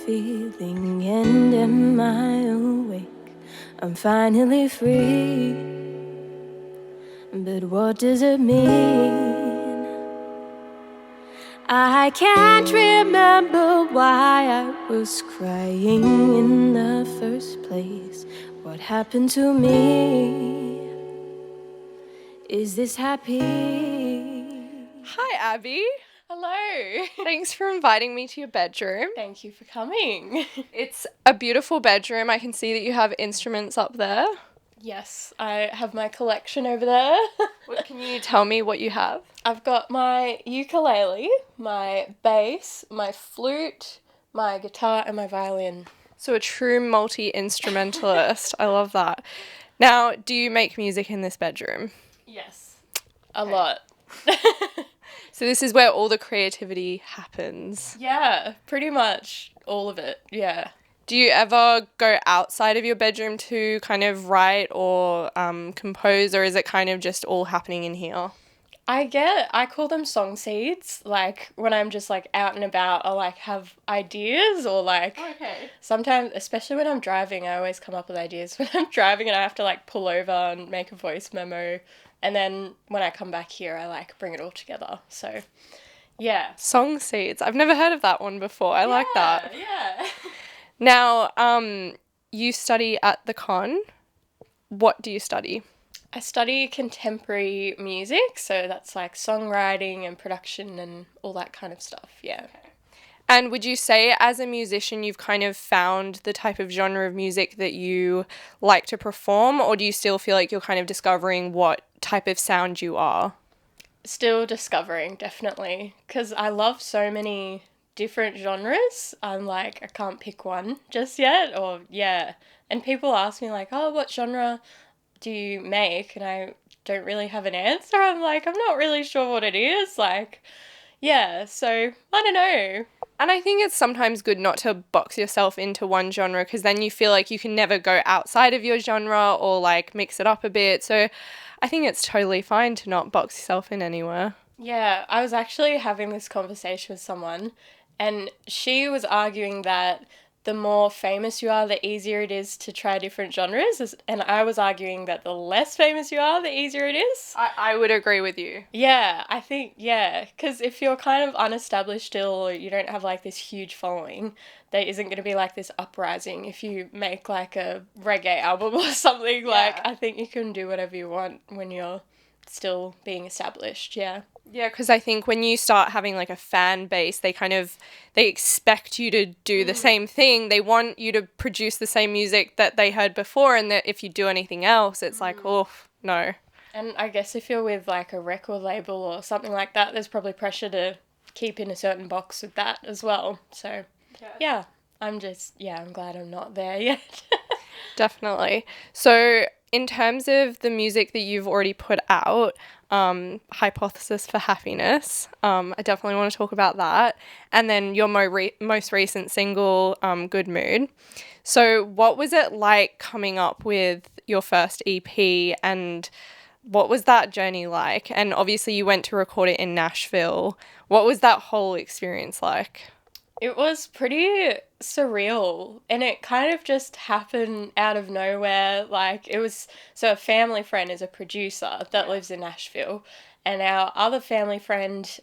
feeling and am I awake? I'm finally free, but what does it mean? I can't remember why I was crying in the first place. What happened to me? Is this happy? Hi, Abby. Hello. Thanks for inviting me to your bedroom. Thank you for coming. It's a beautiful bedroom. I can see that you have instruments up there. Yes, I have my collection over there. What can you tell me what you have? I've got my ukulele, my bass, my flute, my guitar, and my violin. So a true multi-instrumentalist. I love that. Now, do you make music in this bedroom? Yes. A lot. So this is where all the creativity happens. Yeah, pretty much all of it. Yeah. Do you ever go outside of your bedroom to kind of write or compose, or is it kind of just all happening in here? I call them song seeds. Like when I'm just like out and about, I'll like have ideas or like sometimes, especially when I'm driving, I always come up with ideas when I'm driving and I have to like pull over and make a voice memo. And then when I come back here, I like bring it all together. So yeah. Song seeds. I've never heard of that one before. I like that. Yeah. Now, you study at the con. What do you study? I study contemporary music, so that's like songwriting and production and all that kind of stuff, yeah. And would you say as a musician you've kind of found the type of genre of music that you like to perform, or do you still feel like you're kind of discovering what type of sound you are? Still discovering, definitely, because I love so many different genres. I'm like, I can't pick one just yet, or yeah. And people ask me like, oh, what genre do you make? And I don't really have an answer. I'm like, I'm not really sure what it is. Like, yeah, so I don't know. And I think it's sometimes good not to box yourself into one genre, because then you feel like you can never go outside of your genre or like mix it up a bit. So I think it's totally fine to not box yourself in anywhere. Yeah, I was actually having this conversation with someone and she was arguing that the more famous you are, the easier it is to try different genres. And I was arguing that the less famous you are, the easier it is. I would agree with you. Yeah, I think, yeah. Because if you're kind of unestablished still, or you don't have like this huge following, there isn't going to be like this uprising. If you make like a reggae album or something, like I think you can do whatever you want when you're still being established, yeah. Yeah, because I think when you start having like a fan base, they expect you to do the same thing. They want you to produce the same music that they heard before, and that if you do anything else, it's like, oh, no. And I guess if you're with like a record label or something like that, there's probably pressure to keep in a certain box with that as well. So, yeah, I'm glad I'm not there yet. Definitely. So in terms of the music that you've already put out, Hypothesis for Happiness, I definitely want to talk about that. And then your most recent single, Good Mood. So what was it like coming up with your first EP, and what was that journey like? And obviously you went to record it in Nashville. What was that whole experience like? It was pretty surreal, and it kind of just happened out of nowhere. Like, it was, so a family friend is a producer that lives in Nashville, and our other family friend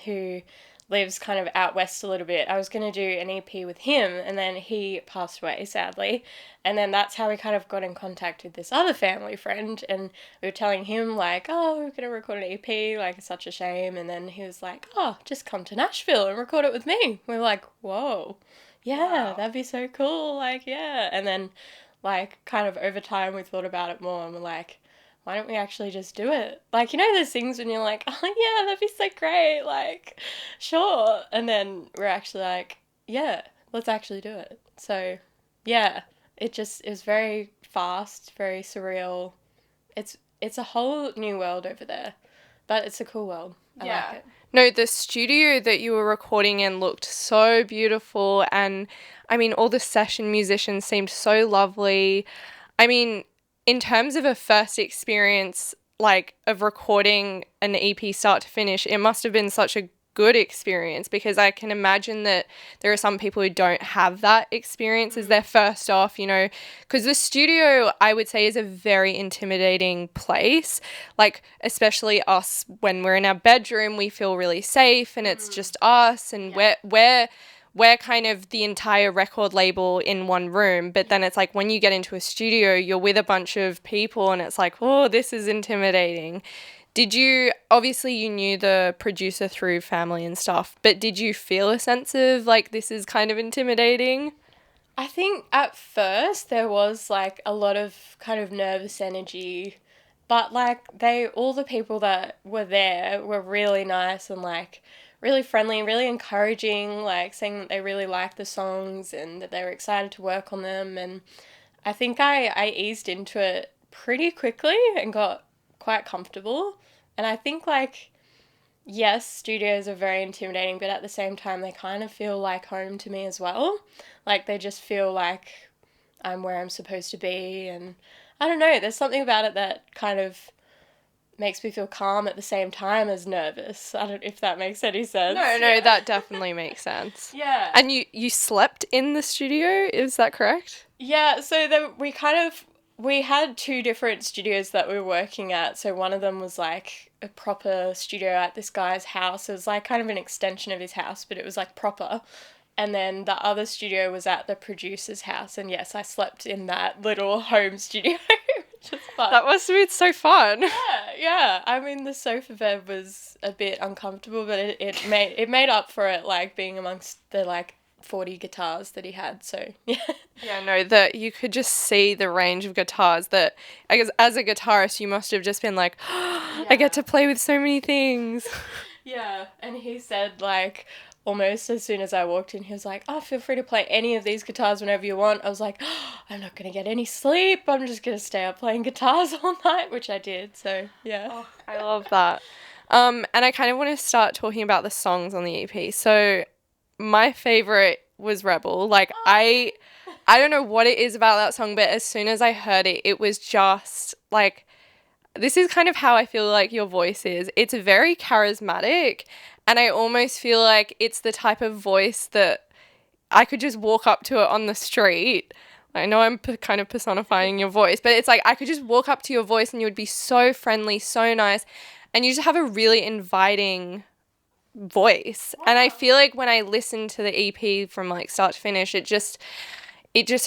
who lives kind of out west a little bit, I was going to do an EP with him, and then he passed away, sadly. And then that's how we kind of got in contact with this other family friend, and we were telling him, like, oh, we're going to record an EP, like, it's such a shame. And then he was like, oh, just come to Nashville and record it with me. We were like, whoa, yeah, wow, that'd be so cool, like, yeah. And then, like, kind of over time, we thought about it more, and we're like, why don't we actually just do it? Like, you know those things when you're like, oh, yeah, that'd be so great, like, sure. And then we're actually like, yeah, let's actually do it. So, yeah, it was very fast, very surreal. It's a whole new world over there, but it's a cool world. I like it. No, the studio that you were recording in looked so beautiful, and, I mean, all the session musicians seemed so lovely. I mean, in terms of a first experience, like, of recording an EP start to finish, it must have been such a good experience, because I can imagine that there are some people who don't have that experience as their first off, you know, because the studio, I would say, is a very intimidating place. Like, especially us, when we're in our bedroom, we feel really safe and it's just us, and we're kind of the entire record label in one room. But then it's like when you get into a studio, you're with a bunch of people and it's like, oh, this is intimidating. Obviously you knew the producer through family and stuff, but did you feel a sense of like, this is kind of intimidating? I think at first there was like a lot of kind of nervous energy, but like all the people that were there were really nice and like really friendly, really encouraging, like saying that they really liked the songs and that they were excited to work on them. And I think I eased into it pretty quickly and got quite comfortable. And I think like, yes, studios are very intimidating, but at the same time, they kind of feel like home to me as well. Like, they just feel like I'm where I'm supposed to be. And I don't know, there's something about it that kind of makes me feel calm at the same time as nervous. I don't know if that makes any sense. No, that definitely makes sense. Yeah. And you slept in the studio, is that correct? Yeah, so we had two different studios that we were working at. So one of them was like a proper studio at this guy's house. It was like kind of an extension of his house, but it was like proper. And then the other studio was at the producer's house. And yes, I slept in that little home studio, which was fun. That must have been so fun. Yeah. I mean, the sofa bed was a bit uncomfortable, but it made up for it, like being amongst the like 40 guitars that he had. So yeah. Yeah, no, that you could just see the range of guitars that, I guess, as a guitarist, you must have just been like, oh, I get to play with so many things. Yeah, and he said, like, almost as soon as I walked in, he was like, oh, feel free to play any of these guitars whenever you want. I was like, oh, I'm not going to get any sleep. I'm just going to stay up playing guitars all night, which I did. So, yeah. Oh, I love that. And I kind of want to start talking about the songs on the EP. So my favorite was Rebel. Like, I don't know what it is about that song, but as soon as I heard it, it was just like, this is kind of how I feel like your voice is. It's very charismatic, and I almost feel like it's the type of voice that I could just walk up to it on the street. I know I'm kind of personifying your voice, but it's like I could just walk up to your voice and you would be so friendly, so nice, and you just have a really inviting voice. Wow. And I feel like when I listened to the EP from like start to finish, it just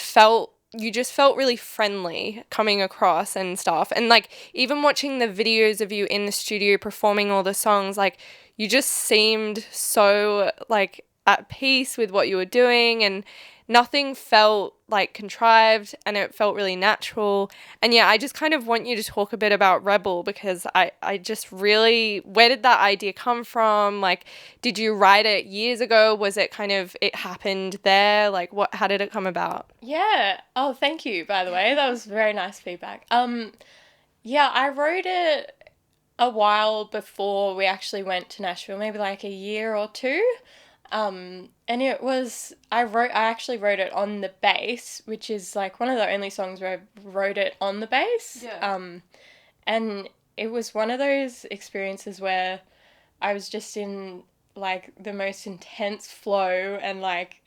felt, you just felt really friendly coming across and stuff. And like even watching the videos of you in the studio performing all the songs, like you just seemed so like at peace with what you were doing, and nothing felt like contrived, and it felt really natural. And yeah, I just kind of want you to talk a bit about Rebel, because I just really, where did that idea come from? Like, did you write it years ago? Was it kind of, it happened there? Like, how did it come about? Yeah. Oh, thank you, by the way. That was very nice feedback. Yeah, I wrote it a while before we actually went to Nashville, maybe like a year or two. And it was, I actually wrote it on the bass, which is like one of the only songs where I wrote it on the bass. Yeah. And it was one of those experiences where I was just in like the most intense flow, and like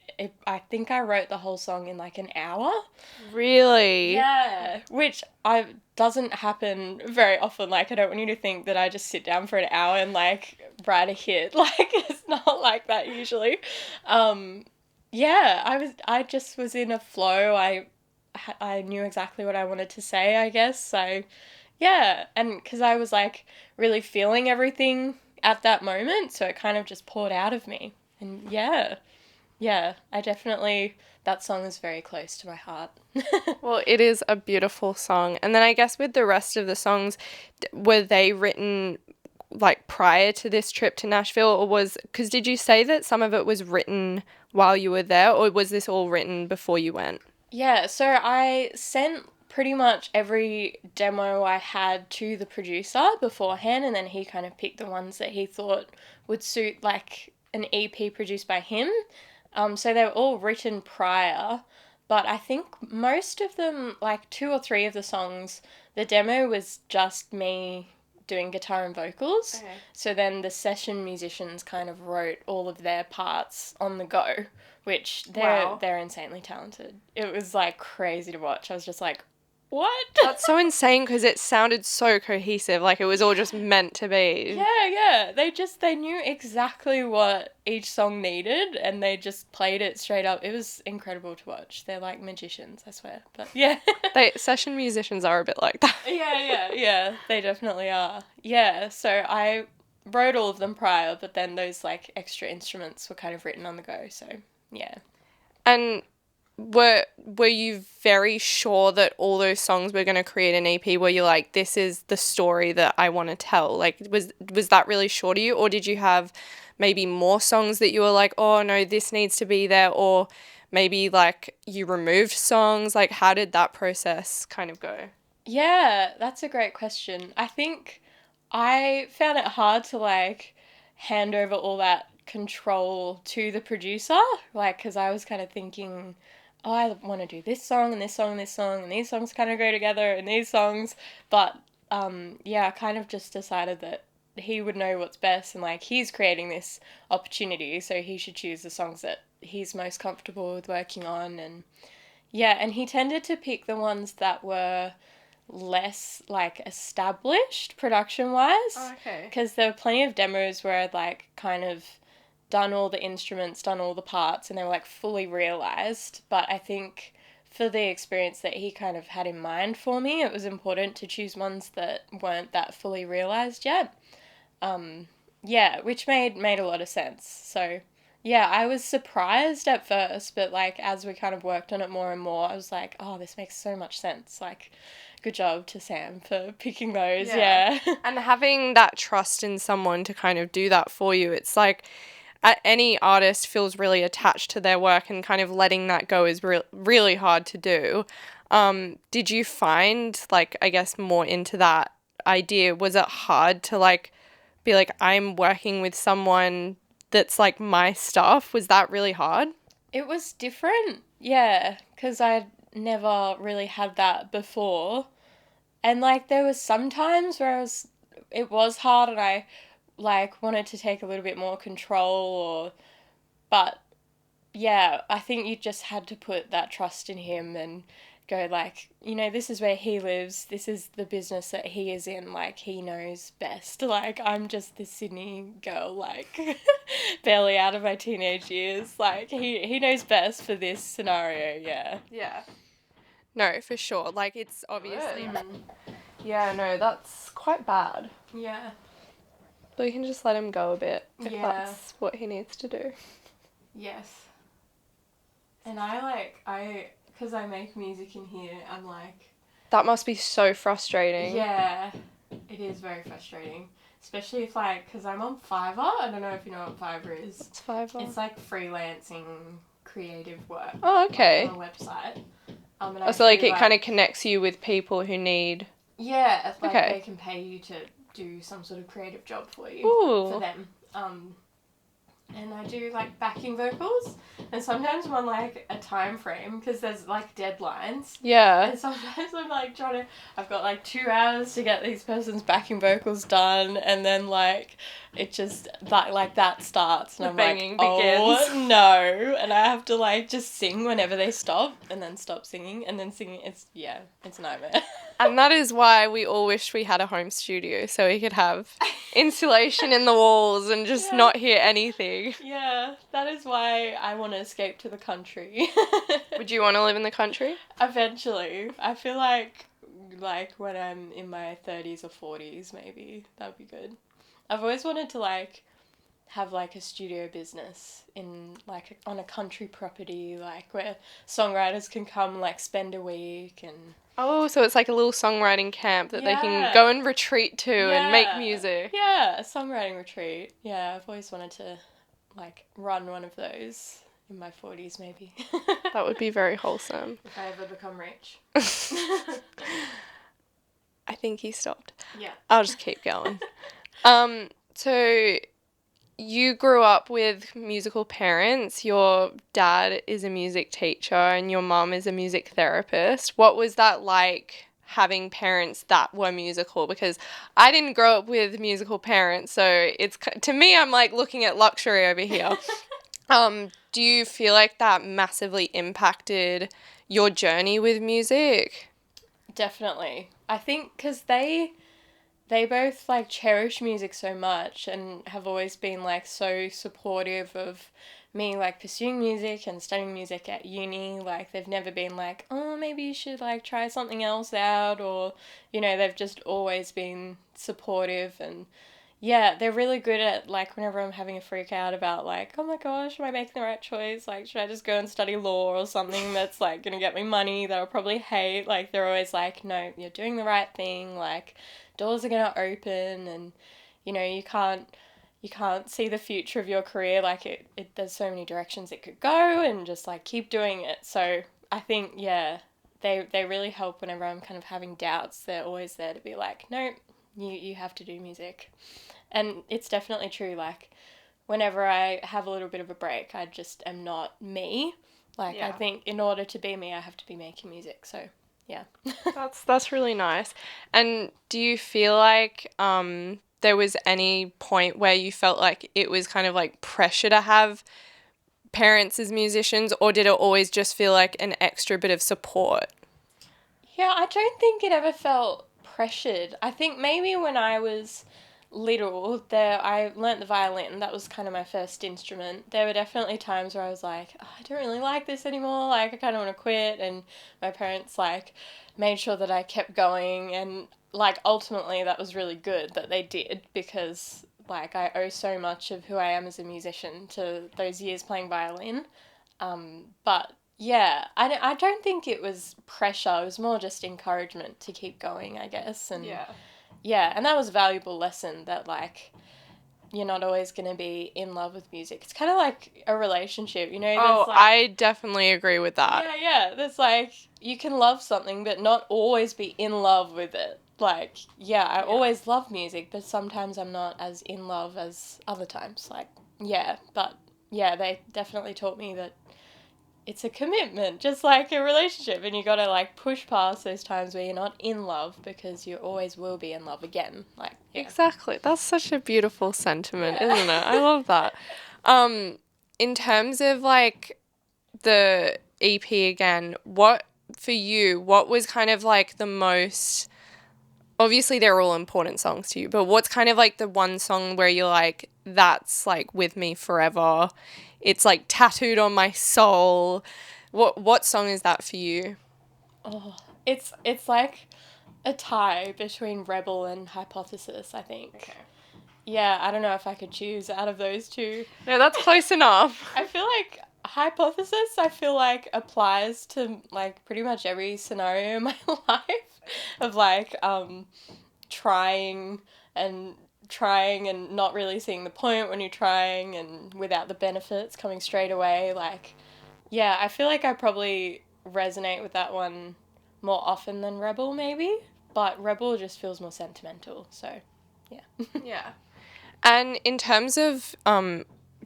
I think I wrote the whole song in like an hour. Really? Yeah, which doesn't happen very often. Like, I don't want you to think that I just sit down for an hour and like write a hit. Like, it's not like that usually. Yeah, I just was in a flow. I knew exactly what I wanted to say, I guess. So yeah, and because I was like really feeling everything at that moment, so it kind of just poured out of me. And yeah, I definitely, that song is very close to my heart. Well, it is a beautiful song. And then I guess with the rest of the songs, were they written like prior to this trip to Nashville, or because did you say that some of it was written while you were there, or was this all written before you went? Yeah, so I sent pretty much every demo I had to the producer beforehand, and then he kind of picked the ones that he thought would suit like an EP produced by him. So they were all written prior, but I think most of them, like 2 or 3 of the songs, the demo was just me doing guitar and vocals. Okay. So then the session musicians kind of wrote all of their parts on the go, which they're insanely talented. It was like crazy to watch. I was just like, what? That's so insane because it sounded so cohesive, like it was all just meant to be. Yeah. They knew exactly what each song needed and they just played it straight up. It was incredible to watch. They're like magicians, I swear. But yeah. Session musicians are a bit like that. Yeah. They definitely are. Yeah, so I wrote all of them prior, but then those like extra instruments were kind of written on the go, so yeah. And were you very sure that all those songs were going to create an EP? Were you like, this is the story that I want to tell? Like, was that really sure to you? Or did you have maybe more songs that you were like, oh no, this needs to be there? Or maybe like you removed songs? Like, how did that process kind of go? Yeah, that's a great question. I think I found it hard to like hand over all that control to the producer, like, because I was kind of thinking, oh, I want to do this song and this song and this song, and these songs kind of go together and these songs. But yeah, I kind of just decided that he would know what's best and like he's creating this opportunity, so he should choose the songs that he's most comfortable with working on. And yeah, and he tended to pick the ones that were less like established production wise. Oh, okay. Because there were plenty of demos where I'd like kind of done all the instruments, done all the parts, and they were like fully realized. But I think for the experience that he kind of had in mind for me, it was important to choose ones that weren't that fully realized yet. Yeah, which made a lot of sense. So yeah, I was surprised at first, but like as we kind of worked on it more and more, I was like, oh, this makes so much sense. Like, good job to Sam for picking those. Yeah. And having that trust in someone to kind of do that for you, it's like any artist feels really attached to their work, and kind of letting that go is really hard to do. Did you find, like, I guess more into that idea, was it hard to like be like, I'm working with someone that's like my stuff? Was that really hard? It was different, yeah, because I'd never really had that before. And like there was some times where it was hard and I like wanted to take a little bit more control, but yeah, I think you just had to put that trust in him and go like, you know, this is where he lives, this is the business that he is in, like he knows best. Like I'm just this Sydney girl, like barely out of my teenage years, like he knows best for this scenario. Yeah. No, for sure. Like, it's obviously... Yeah, no, that's quite bad. Yeah. But you can just let him go a bit if Yeah. that's what he needs to do. Yes. And because I make music in here, I'm like... That must be so frustrating. Yeah, it is very frustrating. Especially if like, because I'm on Fiverr. I don't know if you know what Fiverr is. It's Fiverr. It's like freelancing creative work. Oh, okay. On a website. And Oh, so like it kind of connects you with people who need... Yeah, like Okay. they can pay you to do some sort of creative job for you. Ooh. For them. And I do like backing vocals, and sometimes I'm on like a time frame because there's like deadlines. Yeah. And sometimes I'm like I've got like 2 hours to get these person's backing vocals done, and then like it just like that starts and The I'm banging like, begins. oh no, and I have to like just sing whenever they stop, and then stop singing, and then singing. It's a nightmare. And that is why we all wish we had a home studio, so we could have insulation in the walls and just not hear anything. Yeah, that is why I want to escape to the country. Would you want to live in the country? Eventually. I feel like when I'm in my 30s or 40s, maybe, that would be good. I've always wanted to, like, have, like, a studio business in, like, on a country property, like, where songwriters can come, like, spend a week and... Oh, so it's like a little songwriting camp that they can Yeah. go and retreat to and make music. Yeah, a songwriting retreat. Yeah, I've always wanted to, like, run one of those in my 40s, maybe. That would be very wholesome. If I ever become rich. I think he stopped. Yeah. I'll just keep going. So you grew up with musical parents. Your dad is a music teacher and your mum is a music therapist. What was that like, having parents that were musical, because I didn't grow up with musical parents, so it's to me I'm like looking at luxury over here. Do you feel like that massively impacted your journey with music? Definitely. I think because they both like cherish music so much and have always been like so supportive of me like pursuing music and studying music at uni. Like they've never been like, oh, maybe you should like try something else out, or they've just always been supportive. And yeah, they're really good at like whenever I'm having a freak out about like, oh my gosh, am I making the right choice? Like, should I just go and study law or something that's like gonna get me money that I'll probably hate? Like, they're always like, no, you're doing the right thing. Like, doors are gonna open, and you can't see the future of your career. Like, it there's so many directions it could go, and just like keep doing it. So I think yeah, they really help whenever I'm kind of having doubts. They're always there to be like, no, you have to do music. And it's definitely true, like, whenever I have a little bit of a break, I just am not me. Like, I think in order to be me, I have to be making music, so, yeah. That's really nice. And do you feel like there was any point where you felt like it was kind of like pressure to have parents as musicians, or did it always just feel like an extra bit of support? Yeah, I don't think it ever felt pressured. I think maybe when I was little, I learnt the violin. That was kind of my first instrument. There were definitely times where I was like, oh, I don't really like this anymore. Like, I kind of want to quit. And my parents like made sure that I kept going. And like ultimately, that was really good that they did, because like I owe so much of who I am as a musician to those years playing violin. But yeah, I don't think it was pressure. It was more just encouragement to keep going, I guess. And yeah, and that was a valuable lesson that, like, you're not always going to be in love with music. It's kind of like a relationship, you know? Oh, like, I definitely agree with that. yeah. There's like, you can love something, but not always be in love with it. Like, yeah, I always love music, but sometimes I'm not as in love as other times. Like, yeah, but yeah, they definitely taught me that it's a commitment, just like a relationship, and you gotta like push past those times where you're not in love, because you always will be in love again. Like, yeah. Exactly. That's such a beautiful sentiment, isn't it? I love that. In terms of like the EP again, what was kind of like the most, obviously they're all important songs to you, but what's kind of like the one song where you're like, that's like with me forever? It's like tattooed on my soul. What song is that for you? Oh, it's like a tie between Rebel and Hypothesis, I think. Okay. Yeah, I don't know if I could choose out of those two. No, that's close enough. I feel like Hypothesis, I feel like applies to like pretty much every scenario in my life of like trying and not really seeing the point when you're trying, and without the benefits coming straight away. Like, yeah, I feel like I probably resonate with that one more often than Rebel, maybe, but Rebel just feels more sentimental, so yeah. Yeah. And in terms of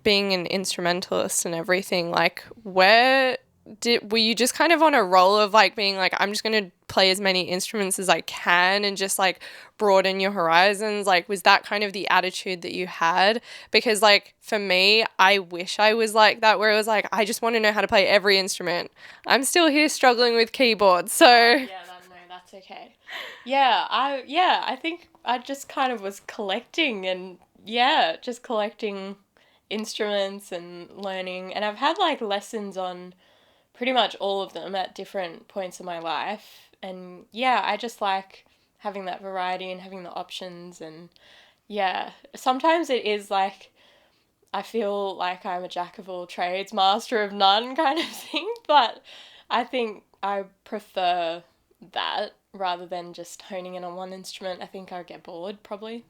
being an instrumentalist and everything, like were you just kind of on a roll of like being like, I'm just going to play as many instruments as I can and just like broaden your horizons? Like, was that kind of the attitude that you had? Because like for me, I wish I was like that, where it was like, I just want to know how to play every instrument. I'm still here struggling with keyboards, so No, that's okay. I think I just kind of was collecting, and yeah, just collecting instruments and learning, and I've had like lessons on pretty much all of them at different points in my life. And yeah, I just like having that variety and having the options. And yeah, sometimes it is like I feel like I'm a jack of all trades, master of none kind of thing, but I think I prefer that rather than just honing in on one instrument. I think I would get bored probably.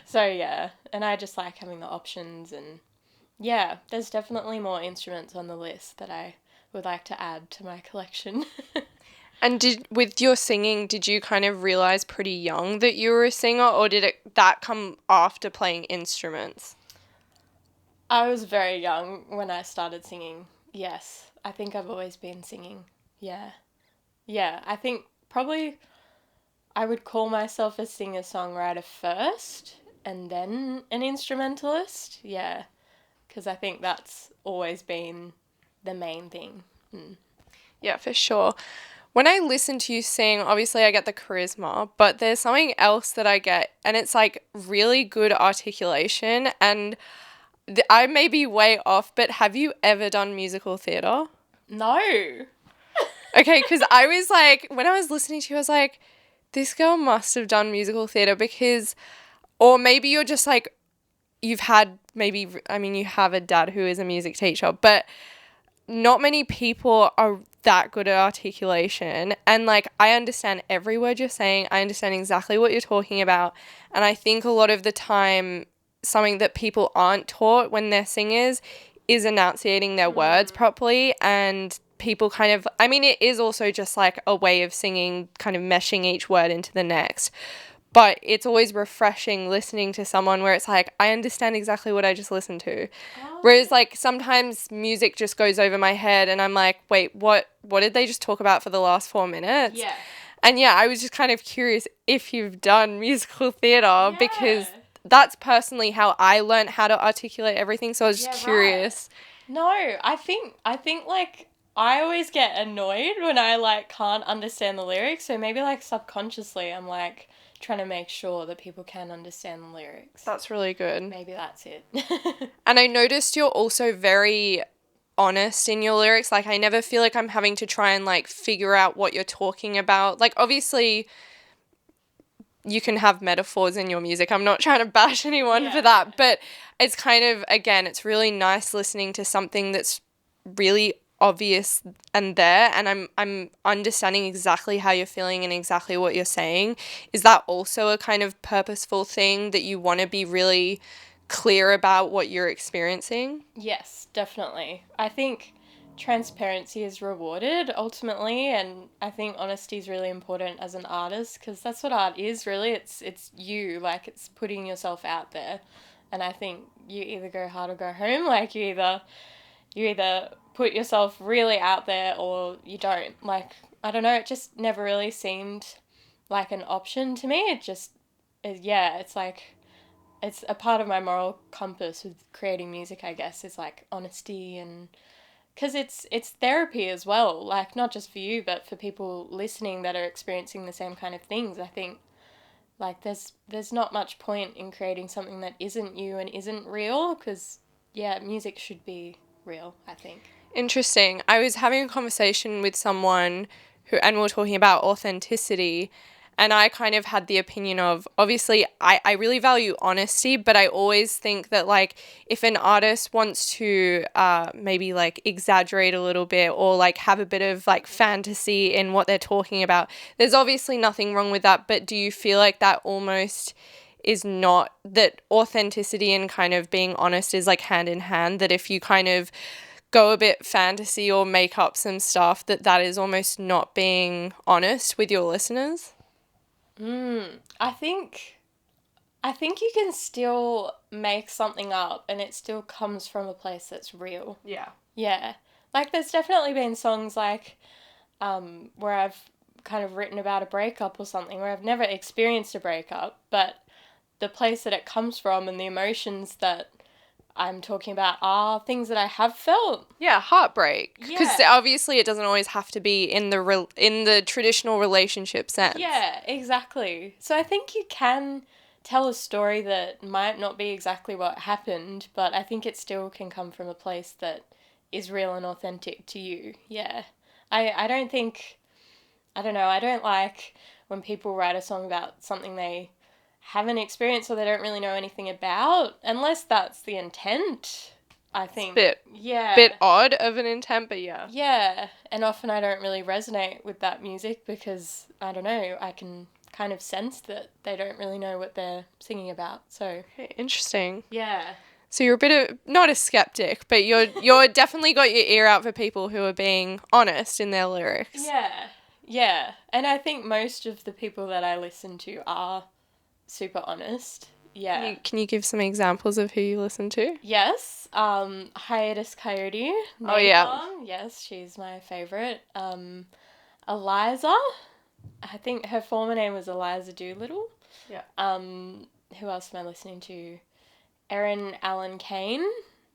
So yeah, and I just like having the options. And yeah, there's definitely more instruments on the list that I would like to add to my collection. And with your singing, did you kind of realize pretty young that you were a singer, or did that come after playing instruments? I was very young when I started singing. Yes, I think I've always been singing. Yeah. Yeah, I think probably I would call myself a singer-songwriter first and then an instrumentalist. Yeah, because I think that's always been the main thing. Yeah, for sure. When I listen to you sing, obviously I get the charisma, but there's something else that I get, and it's like really good articulation. And I may be way off, but have you ever done musical theatre? No. Okay, because I was like, when I was listening to you, I was like, this girl must have done musical theatre because, or maybe you're just like, you've had maybe, I mean, you have a dad who is a music teacher, but not many people are that good at articulation. And like, I understand every word you're saying. I understand exactly what you're talking about. And I think a lot of the time, something that people aren't taught when they're singers is enunciating their words properly. And people kind of, I mean, it is also just like a way of singing, kind of meshing each word into the next. But it's always refreshing listening to someone where it's like, I understand exactly what I just listened to. Whereas like sometimes music just goes over my head and I'm like, wait, what did they just talk about for the last 4 minutes? Yeah. And yeah, I was just kind of curious if you've done musical theatre because that's personally how I learned how to articulate everything. So I was just curious. Right. No, I think like I always get annoyed when I like can't understand the lyrics. So maybe like subconsciously I'm like trying to make sure that people can understand the lyrics. That's really good. Maybe that's it. And I noticed you're also very honest in your lyrics. Like, I never feel like I'm having to try and, like, figure out what you're talking about. Like, obviously, you can have metaphors in your music. I'm not trying to bash anyone for that. But it's kind of, again, it's really nice listening to something that's really obvious and there, and I'm understanding exactly how you're feeling and exactly what you're saying. Is that also a kind of purposeful thing that you want to be really clear about what you're experiencing? Yes, definitely. I think transparency is rewarded ultimately, and I think honesty is really important as an artist because that's what art is really. It's you, like it's putting yourself out there, and I think you either go hard or go home. Like you either put yourself really out there or you don't. Like, I don't know, it just never really seemed like an option to me. It just, it's like, it's a part of my moral compass with creating music, I guess, is like honesty and, because it's therapy as well, like not just for you, but for people listening that are experiencing the same kind of things. I think like there's not much point in creating something that isn't you and isn't real because, music should be real, I think. Interesting. I was having a conversation with someone and we were talking about authenticity, and I kind of had the opinion of, obviously, I really value honesty, but I always think that, like, if an artist wants to maybe, like, exaggerate a little bit or, like, have a bit of, like, fantasy in what they're talking about, there's obviously nothing wrong with that, but do you feel like that almost is not, that authenticity and kind of being honest is, like, hand in hand, that if you kind of go a bit fantasy or make up some stuff, that is almost not being honest with your listeners? I think you can still make something up and it still comes from a place that's real. Yeah. Yeah. Like there's definitely been songs like where I've kind of written about a breakup or something where I've never experienced a breakup, but the place that it comes from and the emotions that I'm talking about are things that I have felt. Yeah, heartbreak. Because Yeah. obviously it doesn't always have to be in the traditional relationship sense. Yeah, exactly. So I think you can tell a story that might not be exactly what happened, but I think it still can come from a place that is real and authentic to you. Yeah. I don't think, I don't know, I don't like when people write a song about something they haven't experienced or they don't really know anything about, unless that's the intent, I think. Bit odd of an intent, but yeah. Yeah, and often I don't really resonate with that music because, I don't know, I can kind of sense that they don't really know what they're singing about, so. Okay, interesting. Yeah. So you're a bit of, not a skeptic, but you're definitely got your ear out for people who are being honest in their lyrics. Yeah, and I think most of the people that I listen to are super honest. Yeah. Can you give some examples of who you listen to? Yes. Hiatus Coyote. Oh, yeah. Yes, she's my favourite. Eliza. I think her former name was Eliza Doolittle. Yeah. Who else am I listening to? Erin Allen Kane.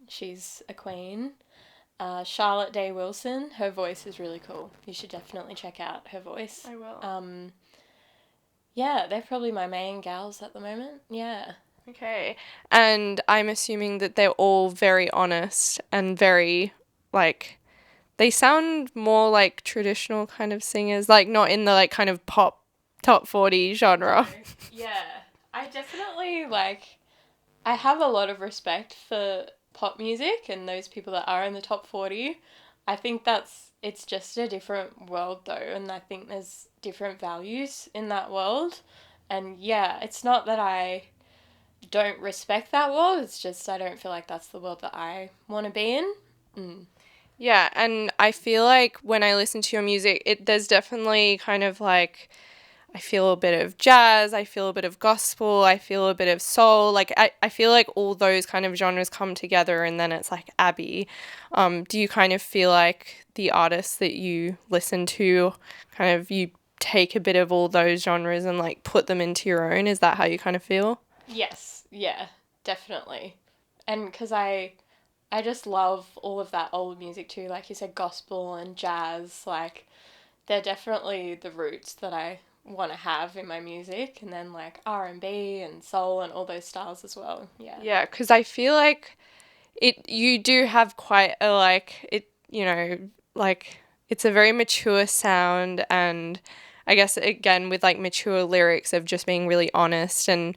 She's a queen. Charlotte Day Wilson. Her voice is really cool. You should definitely check out her voice. I will. Yeah, they're probably my main gals at the moment. Yeah. Okay. And I'm assuming that they're all very honest and very, like, they sound more like traditional kind of singers, like not in the, like, kind of pop top 40 genre. Yeah. I definitely, I have a lot of respect for pop music and those people that are in the top 40. I think it's just a different world though, and I think there's different values in that world. And yeah, it's not that I don't respect that world, it's just I don't feel like that's the world that I want to be in. Yeah, and I feel like when I listen to your music, there's definitely kind of like, I feel a bit of jazz, I feel a bit of gospel, I feel a bit of soul. Like, I feel like all those kind of genres come together and then it's like Abby. Do you kind of feel like the artists that you listen to, kind of you take a bit of all those genres and like put them into your own? Is that how you kind of feel? Yes, yeah, definitely. And because I just love all of that old music too, like you said, gospel and jazz, like they're definitely the roots that I want to have in my music, and then like R&B and soul and all those styles as well. Yeah. Yeah, because I feel like you do have quite a like it's a very mature sound, and I guess again with like mature lyrics of just being really honest, and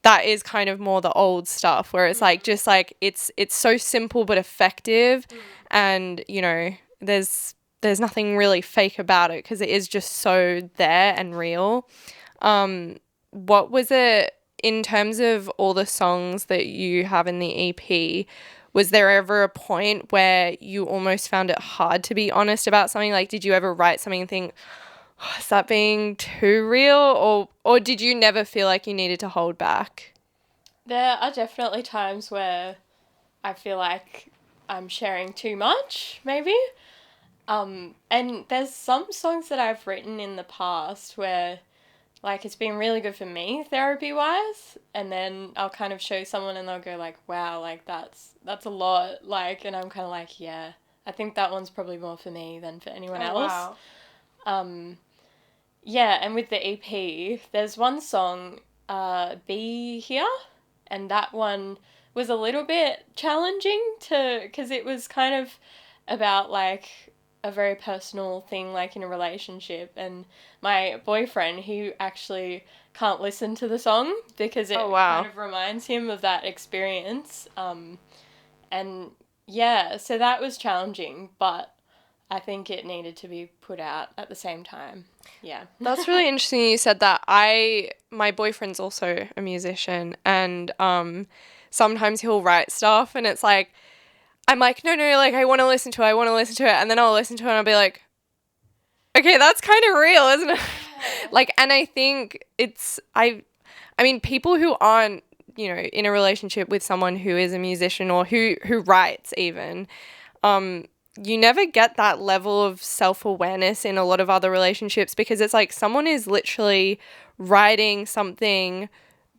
that is kind of more the old stuff where it's like just like it's so simple but effective, and there's nothing really fake about it because it is just so there and real. What was it in terms of all the songs that you have in the EP? Was there ever a point where you almost found it hard to be honest about something? Like, did you ever write something and think, oh, is that being too real? Or did you never feel like you needed to hold back? There are definitely times where I feel like I'm sharing too much, maybe. And there's some songs that I've written in the past where, like, it's been really good for me therapy-wise, and then I'll kind of show someone and they'll go like, wow, like, that's a lot, like, and I'm kind of like, yeah, I think that one's probably more for me than for anyone else. Wow. Yeah, and with the EP, there's one song, Be Here, and that one was a little bit challenging because it was kind of about, like, a very personal thing, like, in a relationship, and my boyfriend, he actually can't listen to the song because it kind of reminds him of that experience, and yeah, so that was challenging, but I think it needed to be put out at the same time. Yeah. That's really interesting you said that. My boyfriend's also a musician, and sometimes he'll write stuff and it's like I'm like, no, like I want to listen to it, and then I'll listen to it and I'll be like, okay, that's kind of real, isn't it? Like, and I think I mean, people who aren't, in a relationship with someone who is a musician or who writes even, you never get that level of self-awareness in a lot of other relationships because it's like someone is literally writing something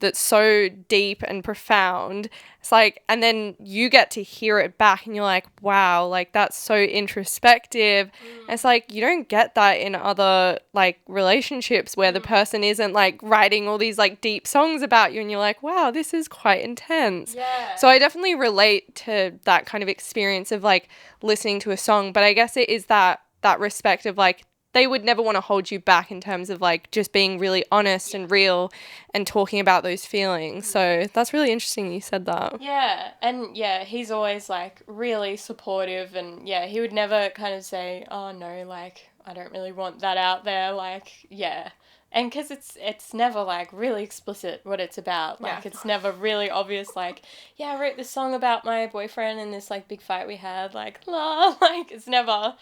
that's so deep and profound. It's like, and then you get to hear it back and you're like, wow, like that's so introspective. And it's like, you don't get that in other like relationships where the person isn't like writing all these like deep songs about you and you're like, wow, this is quite intense. Yeah. So I definitely relate to that kind of experience of like listening to a song, but I guess it is that respect of like, they would never want to hold you back in terms of like just being really honest and real and talking about those feelings. So that's really interesting you said that. Yeah, and yeah, he's always like really supportive, and yeah, he would never kind of say, oh no, like I don't really want that out there, like, yeah. And because it's never like really explicit what it's about, like it's never really obvious, like, yeah, I wrote this song about my boyfriend and this like big fight we had, like, la, like it's never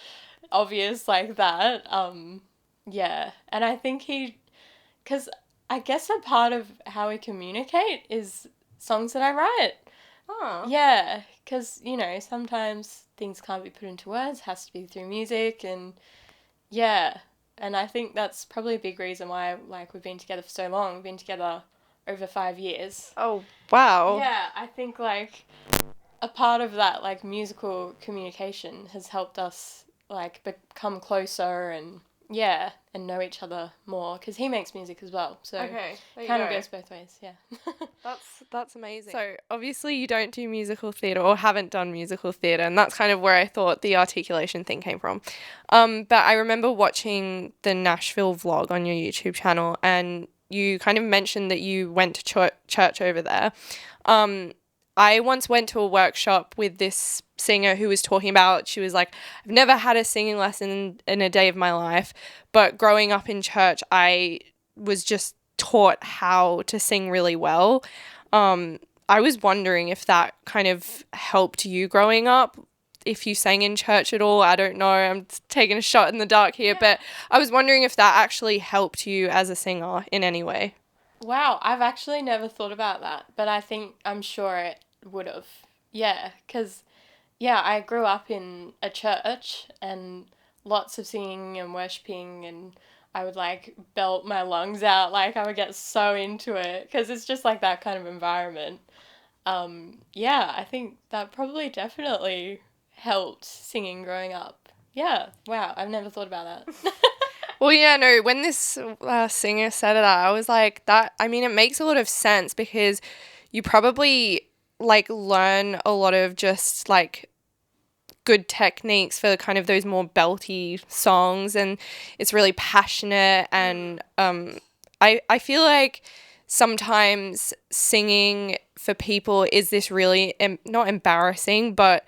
obvious like that. Yeah, and I think because I guess a part of how we communicate is songs that I write. Oh. Yeah, because, sometimes things can't be put into words, has to be through music, and yeah, And I think that's probably a big reason why, like, we've been together for so long. We've been together over 5 years. Oh, wow. Yeah, I think, like, a part of that, like, musical communication has helped us, like, become closer and, yeah, and know each other more. Because he makes music as well, so Okay, there you kind of go. goes both ways, yeah. That's amazing. So obviously you don't do musical theatre or haven't done musical theatre, and that's kind of where I thought the articulation thing came from. But I remember watching the Nashville vlog on your YouTube channel, and you kind of mentioned that you went to church over there. I once went to a workshop with this singer who was talking about, she was like, I've never had a singing lesson in a day of my life, but growing up in church, I was just taught how to sing really well. I was wondering if that kind of helped you growing up, if you sang in church at all. I don't know. I'm taking a shot in the dark here, but I was wondering if that actually helped you as a singer in any way. Wow, I've actually never thought about that, but I'm sure it would have. Yeah, because, yeah, I grew up in a church and lots of singing and worshipping, and I would, like, belt my lungs out, like, I would get so into it, because it's just, like, that kind of environment. Yeah, I think that probably definitely helped singing growing up. Yeah, wow, I've never thought about that. Well, yeah, no, when this singer said that, I was like, that, I mean, it makes a lot of sense because you probably, like, learn a lot of just, like, good techniques for kind of those more belty songs, and it's really passionate, and I feel like sometimes singing for people is this really, not embarrassing, but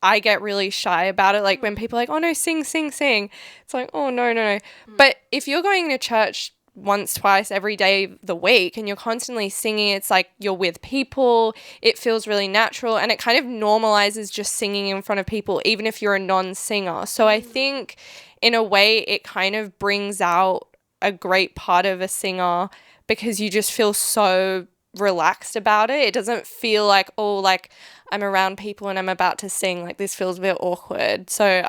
I get really shy about it. Like when people are like, oh no, sing, sing, sing. It's like, oh no, no, no. But if you're going to church once, twice every day of the week and you're constantly singing, it's like you're with people, it feels really natural, and it kind of normalizes just singing in front of people, even if you're a non-singer. So I think in a way it kind of brings out a great part of a singer because you just feel so relaxed about it. It doesn't feel like, oh, like I'm around people and I'm about to sing, like this feels a bit awkward. So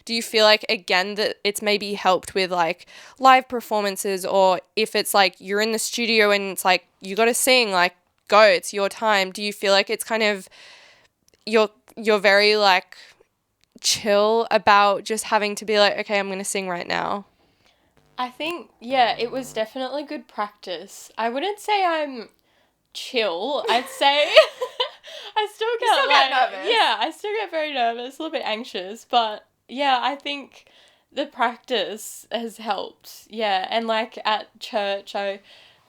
do you feel like, again, that it's maybe helped with like live performances, or if it's like you're in the studio and it's like you got to sing, like go, it's your time. Do you feel like it's kind of you're very like chill about just having to be like, okay, I'm going to sing right now? I think, yeah, it was definitely good practice. I wouldn't say I'm chill. I'd say I still get still get nervous. Yeah, I still get very nervous, a little bit anxious, but yeah, I think the practice has helped. Yeah, and like at church, I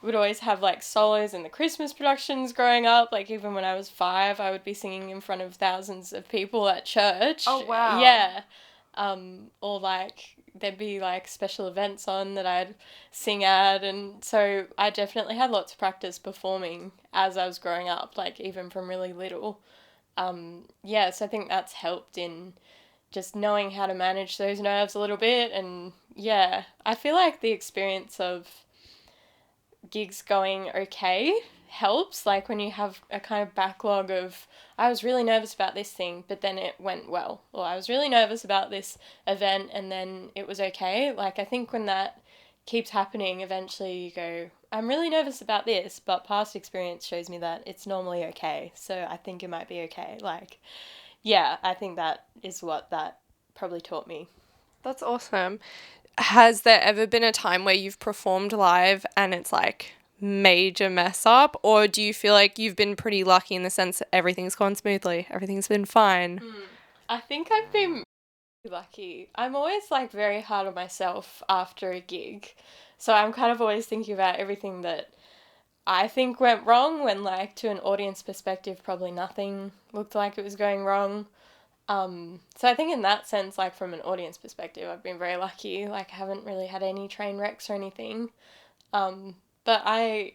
would always have like solos in the Christmas productions growing up. Like even when I was 5, I would be singing in front of thousands of people at church. Oh, wow. Yeah. Or like there'd be like special events on that I'd sing at, and so I definitely had lots of practice performing as I was growing up, like even from really little. Yeah, so I think that's helped in just knowing how to manage those nerves a little bit, and yeah, I feel like the experience of gigs going okay helps, like when you have a kind of backlog of, I was really nervous about this thing but then it went well, or I was really nervous about this event and then it was okay. Like I think when that keeps happening, eventually you go, I'm really nervous about this, but past experience shows me that it's normally okay, so I think it might be okay. Like, yeah, I think that is what that probably taught me. That's awesome. Has there ever been a time where you've performed live and it's like major mess up, or do you feel like you've been pretty lucky in the sense that everything's gone smoothly, everything's been fine? I think I've been lucky. I'm always like very hard on myself after a gig, so I'm kind of always thinking about everything that I think went wrong when, like, to an audience perspective, probably nothing looked like it was going wrong. So I think in that sense, like from an audience perspective, I've been very lucky. Like I haven't really had any train wrecks or anything. But I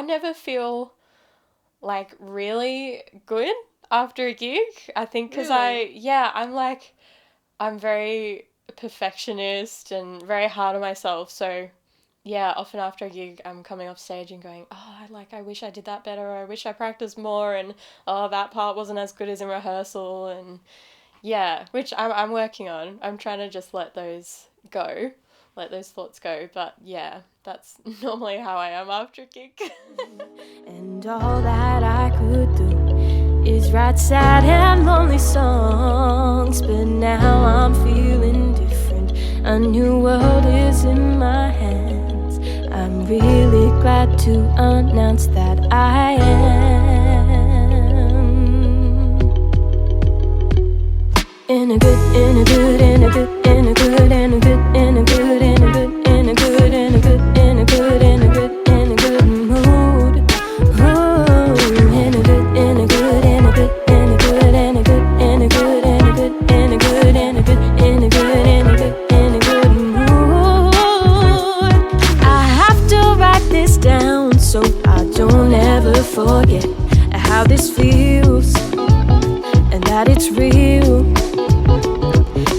never feel like really good after a gig. I think because Really? I'm very perfectionist and very hard on myself. So yeah, often after a gig, I'm coming off stage and going, oh, I wish I did that better, or I wish I practiced more, and oh, that part wasn't as good as in rehearsal, and yeah, which I'm working on. I'm trying to just let those go. let those thoughts go. But yeah, that's normally how I am after a gig. And all that I could do is write sad and lonely songs, but now I'm feeling different. A new world is in my hands. I'm really glad to announce that I am in a good, in a good, in a good, in a good, in a good, in a good, in a good, in a good, in a good, in a good, in a good, in a good mood. In a good, in a good, in a good, in a good, in a good, in a good, in a good, in a good, in a good, in a good, in a good, in a good mood. I have to write this down so I don't ever forget how this feels and that it's real.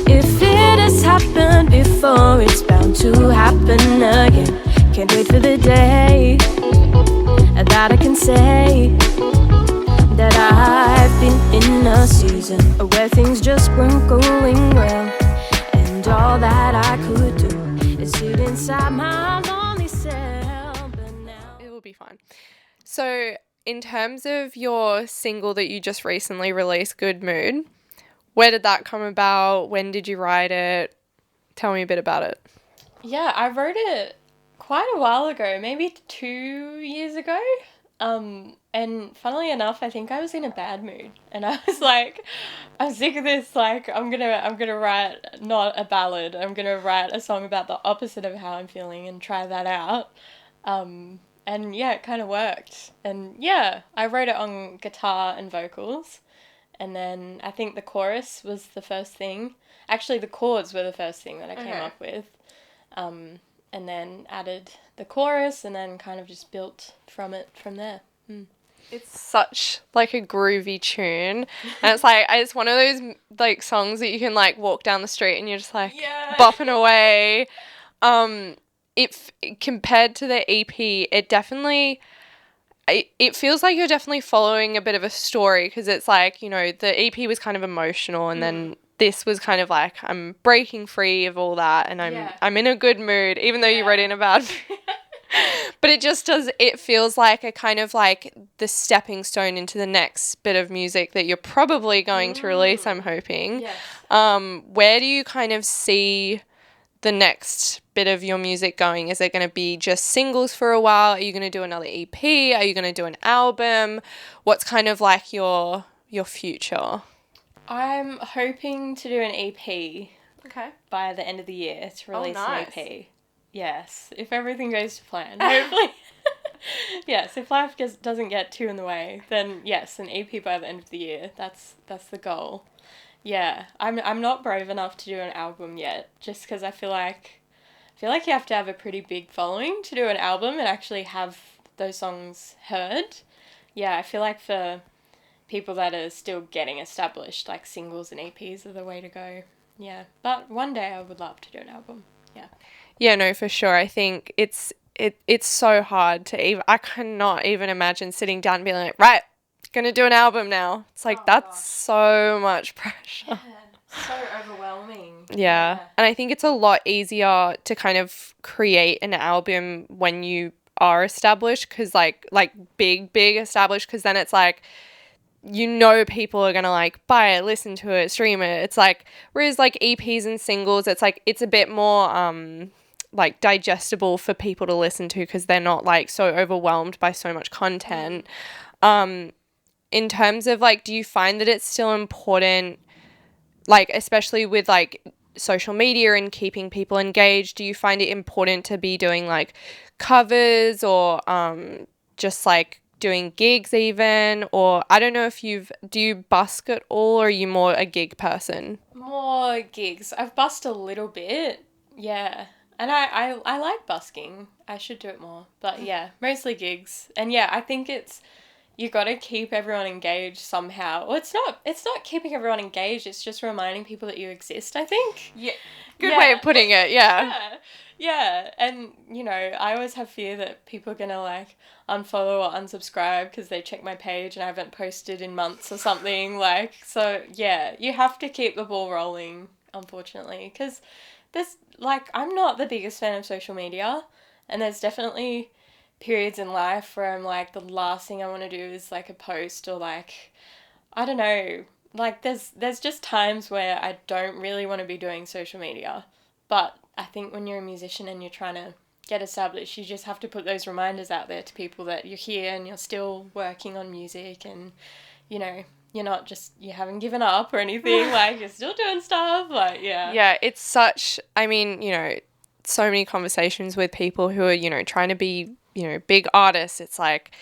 If it has happened before, it's bound to happen again. Can't wait for the day that I can say that I've been in a season where things just weren't going well, and all that I could do is sit inside my lonely cell. But now It will be fine. So, in terms of your single that you just recently released, Good Mood, where did that come about? When did you write it? Tell me a bit about it. Yeah, I wrote it quite a while ago, maybe 2 years ago. And funnily enough, I think I was in a bad mood, and I was like, I'm sick of this. Like, I'm gonna write not a ballad. I'm gonna write a song about the opposite of how I'm feeling and try that out. And yeah, it kind of worked. And yeah, I wrote it on guitar and vocals. And then I think the chorus was the first thing. Actually, the chords were the first thing that I came up with. And then added the chorus and then kind of just built from there. It's such like a groovy tune, and it's like it's one of those like songs that you can like walk down the street and you're just like bopping away. Compared to the EP, it definitely. It feels like you're definitely following a bit of a story, because it's like, you know, the EP was kind of emotional, and then this was kind of like I'm breaking free of all that, and I'm in a good mood, even though you wrote in a bad mood. But it feels like a kind of like the stepping stone into the next bit of music that you're probably going to release, I'm hoping. Yes. Where do you kind of see the next bit of your music going? Is it going to be just singles for a while? Are you going to do another EP? Are you going to do an album? What's kind of like your future? I'm hoping to do an EP Okay. by the end of the year to release nice. an EP. Yes, if everything goes to plan, hopefully. Yes, if life doesn't get too in the way, then yes, an EP by the end of the year. That's the goal. Yeah, I'm not brave enough to do an album yet, just because I feel like you have to have a pretty big following to do an album and actually have those songs heard. Yeah, I feel like for people that are still getting established, like singles and EPs are the way to go. Yeah, but one day I would love to do an album. Yeah. Yeah, no, for sure. I think it's so hard to even. I cannot even imagine sitting down and being like, right, gonna do an album now. It's like that's so much pressure. Yeah, so overwhelming. Yeah. And I think it's a lot easier to kind of create an album when you are established, because like big established, because then it's like, you know, people are gonna like buy it, listen to it, stream it. It's like, whereas like EPs and singles, it's like it's a bit more like digestible for people to listen to, because they're not like so overwhelmed by so much content. In terms of like, do you find that it's still important, like especially with like social media and keeping people engaged, do you find it important to be doing like covers or just like doing gigs even? Or I don't know if do you busk at all, or are you more a gig person? More gigs. I've busked a little bit. Yeah. And I like busking. I should do it more. But yeah, mostly gigs. And yeah, I think you got to keep everyone engaged somehow. Well, it's not keeping everyone engaged, it's just reminding people that you exist, I think. Yeah. Good way of putting it, yeah. Yeah. And, you know, I always have fear that people are going to like unfollow or unsubscribe because they check my page and I haven't posted in months or something. Like, so yeah, you have to keep the ball rolling, unfortunately, because there's, like, I'm not the biggest fan of social media, and there's definitely periods in life where I'm like, the last thing I want to do is like a post, or like, I don't know, like there's just times where I don't really want to be doing social media. But I think when you're a musician and you're trying to get established, you just have to put those reminders out there to people that you're here and you're still working on music, and you know, you're not just, you haven't given up or anything, like you're still doing stuff, like, Yeah, it's such, I mean, you know, so many conversations with people who are, you know, trying to be, you know, big artists. It's like,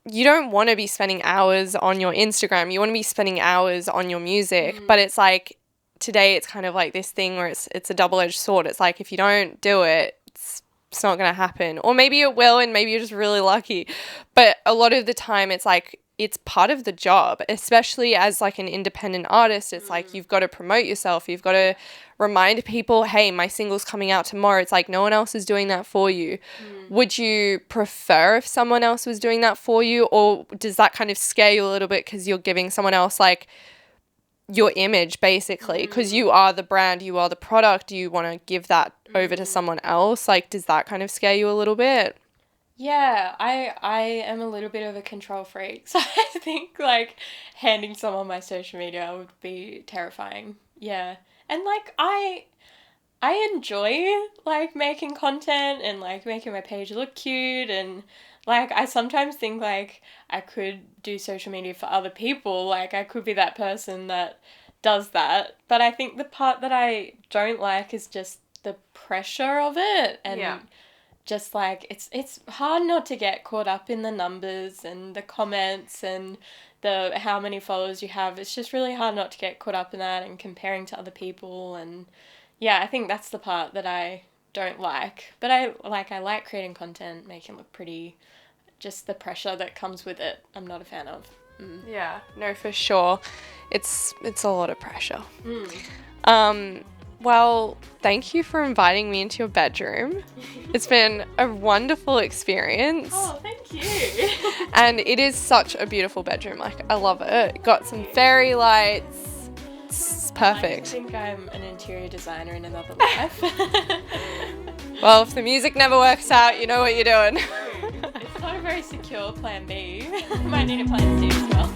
you don't want to be spending hours on your Instagram. You want to be spending hours on your music. But it's like, today it's kind of like this thing where it's a double-edged sword. It's like, if you don't do it, it's not going to happen. Or maybe it will, and maybe you're just really lucky. But a lot of the time it's like, it's part of the job, especially as like an independent artist. It's like, you've got to promote yourself. You've got to remind people, hey, my single's coming out tomorrow. It's like, no one else is doing that for you. Would you prefer if someone else was doing that for you? Or does that kind of scare you a little bit because you're giving someone else like your image, basically? Because you are the brand, you are the product. You want to give that over to someone else. Like, does that kind of scare you a little bit? Yeah, I am a little bit of a control freak, so I think, like, handing someone my social media would be terrifying. Yeah. And, like, I enjoy, like, making content and, like, making my page look cute, and, like, I sometimes think, like, I could do social media for other people. Like, I could be that person that does that. But I think the part that I don't like is just the pressure of it, and just like, it's hard not to get caught up in the numbers and the comments and the how many followers you have. It's just really hard not to get caught up in that and comparing to other people. And yeah, I think that's the part that I don't like. But I like creating content, making it look pretty. Just the pressure that comes with it, I'm not a fan of. Yeah, no, for sure. It's a lot of pressure. Well, thank you for inviting me into your bedroom. It's been a wonderful experience. Oh, thank you. And it is such a beautiful bedroom. Like, I love it. Got some fairy lights. It's perfect. I think I'm an interior designer in another life. Well, if the music never works out, you know what you're doing. It's not a very secure plan B. Might need a plan C as well.